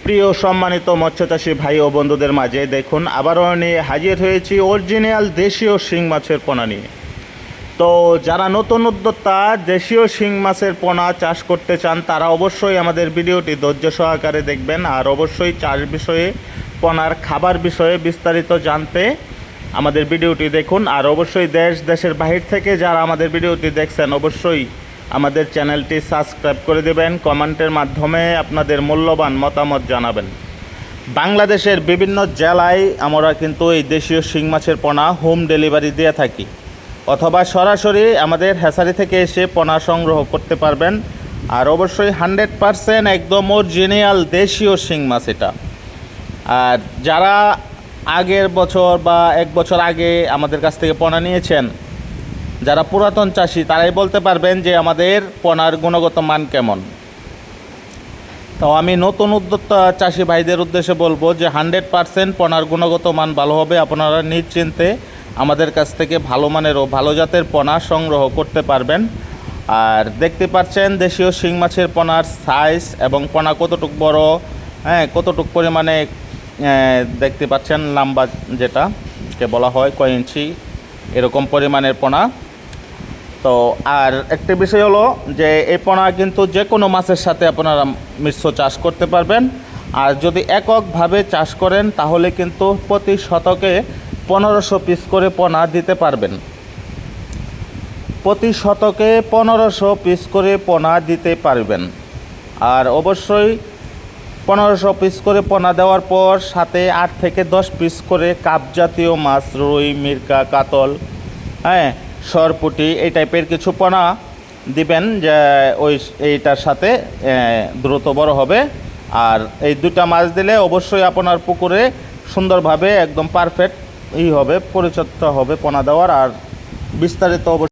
প্রিয় সম্মানিত মৎস্যচাষী ভাই ও বন্ধুদের মাঝে দেখুন আবারও নিয়ে হাজির হয়েছি অরিজিনাল দেশীয় শিং মাছের পোনা নিয়ে। তো যারা নতুন উদ্যোক্তা দেশীয় শিং মাছের পোনা চাষ করতে চান তারা অবশ্যই আমাদের ভিডিওটি ধৈর্য সহকারে দেখবেন, আর অবশ্যই চাষ বিষয়ে পোনার খাবার বিষয়ে বিস্তারিত জানতে আমাদের ভিডিওটি দেখুন। আর অবশ্যই দেশের বাহির থেকে যারা আমাদের ভিডিওটি দেখছেন অবশ্যই আমাদের চ্যানেলটি সাবস্ক্রাইব করে দেবেন, কমেন্টের মাধ্যমে আপনাদের মূল্যবান মতামত জানাবেন। বাংলাদেশের বিভিন্ন জেলায় আমরা কিন্তু এই দেশীয় শিং মাছের পোনা হোম ডেলিভারি দিয়ে থাকি, অথবা সরাসরি আমাদের হ্যাচারি থেকে এসে পোনা সংগ্রহ করতে পারবেন। আর অবশ্যই 100% একদম অরিজিনাল দেশীয় শিং মাছ এটা। আর যারা আগের বছর বা এক বছর আগে আমাদের কাছ থেকে পোনা নিয়েছেন, যারা পুরাতন চাষি তারাই বলতে পারবেন যে আমাদের পোনার গুণগত মান কেমন। তো আমি নতুন উদ্যোক্তা চাষি ভাইদের উদ্দেশ্যে বলবো যে 100% পোনার গুণগত মান ভালো হবে। আপনারা নিশ্চিন্তে আমাদের কাছ থেকে ভালো মানের ও ভালো জাতের পোনা সংগ্রহ করতে পারবেন। আর দেখতে পাচ্ছেন দেশীয় শিং মাছের পোনার সাইজ এবং পোনা কতটুক বড়, কতটুক পরিমাণে দেখতে পাচ্ছেন লম্বা, যেটাকে বলা হয় কয় ইঞ্চি, এরকম পরিমাণের পোনা। তো আর একটা বিষয় হলো যে এই পোনা কিন্তু যে কোনো মাছের সাথে আপনারা মিশ্র চাষ করতে পারবেন। আর যদি এককভাবে চাষ করেন তাহলে কিন্তু প্রতি শতকে 1500 পিস করে পোনা দিতে পারবেন। প্রতি শতকে 1500 পিস করে পোনা দিতে পারবেন। আর অবশ্যই 1500 পিস করে পোনা দেওয়ার পর সাথে 8 থেকে 10 পিস করে কাপ জাতীয় মাছ, রুই, মিরকা, কাতল, সরপুটি এই টাইপের কিছু পোনা দিবেন, যে এইটার সাথে দ্রুত বড় হবে। আর এই দুটা মাছ দিলে অবশ্যই আপনার পুকুরে সুন্দরভাবে একদম পারফেক্ট হবে, পরিচর্যা হবে পোনা দেওয়ার। আর বিস্তারিত